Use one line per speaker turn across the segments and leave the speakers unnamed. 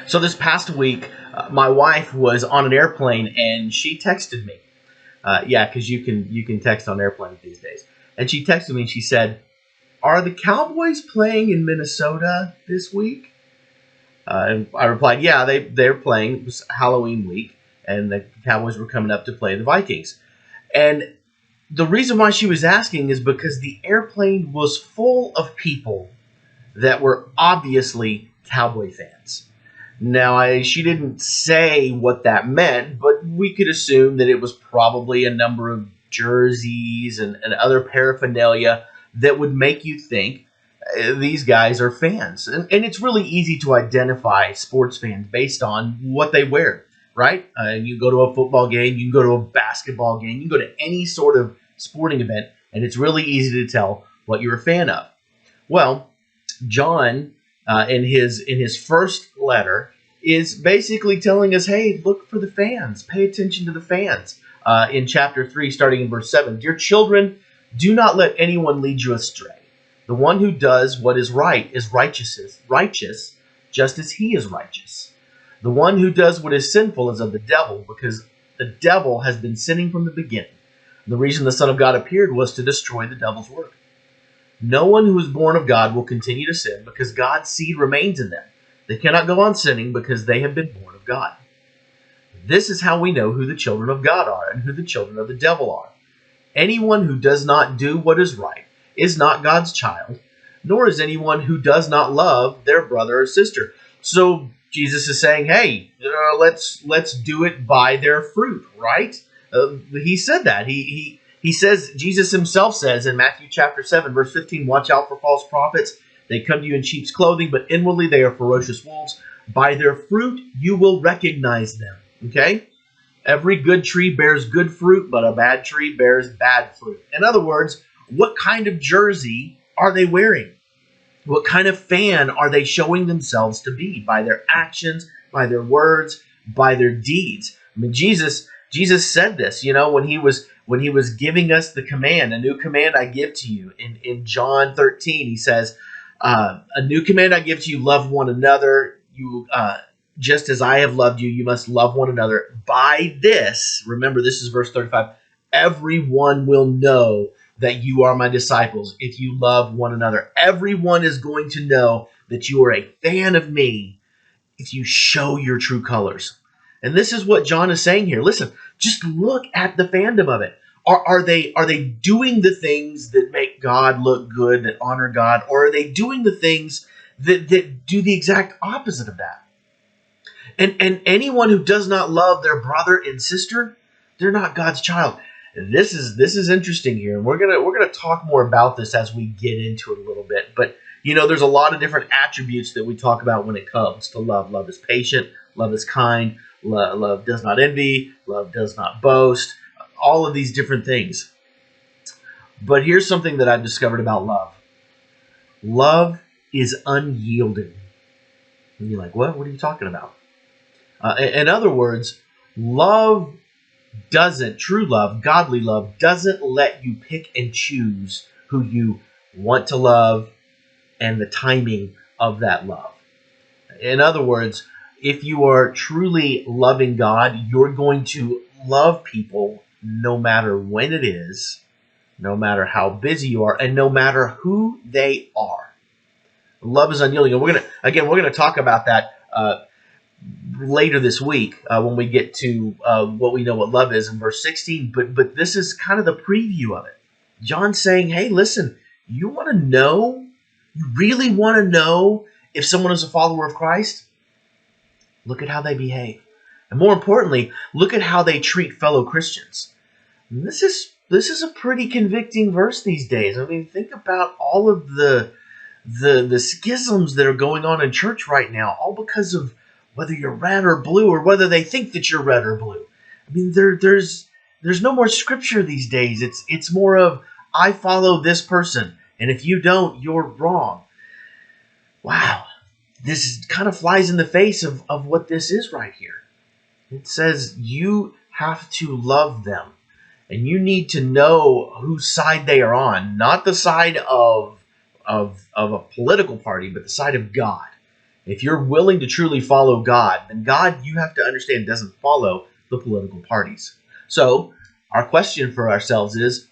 So this past week, my wife was on an airplane and she texted me. Yeah, because you can text on airplanes these days. And she texted me and she said, "Are the Cowboys playing in Minnesota this week?" And I replied, "Yeah, they're playing. It was Halloween week, and the Cowboys were coming up to play the Vikings." And the reason why she was asking is because the airplane was full of people that were obviously Cowboy fans. Now, she didn't say what that meant, but we could assume that it was probably a number of jerseys and other paraphernalia that would make you think these guys are fans. And it's really easy to identify sports fans based on what they wear, right? You go to a football game, you can go to a basketball game, you can go to any sort of sporting event, and it's really easy to tell what you're a fan of. Well, John, in his first letter, is basically telling us, hey, look for the fans. Pay attention to the fans. In chapter 3, starting in verse 7, "Dear children, do not let anyone lead you astray. The one who does what is right is righteous, just as he is righteous. The one who does what is sinful is of the devil, because the devil has been sinning from the beginning. The reason the Son of God appeared was to destroy the devil's work. No one who is born of God will continue to sin, because God's seed remains in them. They cannot go on sinning because they have been born of God. This is how we know who the children of God are and who the children of the devil are. Anyone who does not do what is right is not God's child, nor is anyone who does not love their brother or sister." So Jesus is saying, hey, let's do it by their fruit, right? He said that. He says, Jesus himself says in Matthew chapter 7, verse 15, "Watch out for false prophets. They come to you in sheep's clothing, but inwardly they are ferocious wolves. By their fruit you will recognize them." Okay? Every good tree bears good fruit, but a bad tree bears bad fruit. In other words, what kind of jersey are they wearing? What kind of fan are they showing themselves to be? By their actions, by their words, by their deeds. I mean, Jesus said this, when he was giving us the command, "A new command I give to you." In John 13, he says, "A new command I give to you, love one another. You just as I have loved you, you must love one another. By this," remember this is verse 35, "everyone will know that you are my disciples if you love one another." Everyone is going to know that you are a fan of me if you show your true colors. And this is what John is saying here. Listen, just look at the fandom of it. Are they doing the things that make God look good, that honor God, or are they doing the things that do the exact opposite of that? And anyone who does not love their brother and sister, they're not God's child. This is interesting here, and we're gonna talk more about this as we get into it a little bit. But there's a lot of different attributes that we talk about when it comes to love. Love is patient. Love is kind. Love does not envy. Love does not boast. All of these different things. But here's something that I've discovered about love. Love is unyielding. And you're like, what? What are you talking about? In other words, true love, godly love, doesn't let you pick and choose who you want to love and the timing of that love. In other words, if you are truly loving God, you're going to love people no matter when it is, no matter how busy you are, and no matter who they are. Love is unyielding. And we're going to talk about that later this week when we get to what we know what love is in verse 16. But this is kind of the preview of it. John's saying, hey, listen, you want to know? You really want to know if someone is a follower of Christ? Look at how they behave. And more importantly, look at how they treat fellow Christians. And this is a pretty convicting verse these days. I mean, think about all of the schisms that are going on in church right now, all because of whether you're red or blue, or whether they think that you're red or blue. I mean, there's no more scripture these days. It's more of, I follow this person, and if you don't, you're wrong. Wow. This kind of flies in the face of what this is right here. It says you have to love them, and you need to know whose side they are on, not the side of a political party, but the side of God. If you're willing to truly follow God, then God, you have to understand, doesn't follow the political parties. So our question for ourselves is,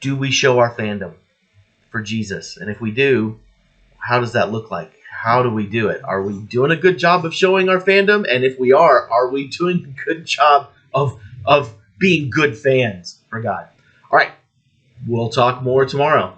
do we show our fandom for Jesus? And if we do, how does that look like? How do we do it? Are we doing a good job of showing our fandom? And if we are we doing a good job of being good fans for God? All right, we'll talk more tomorrow.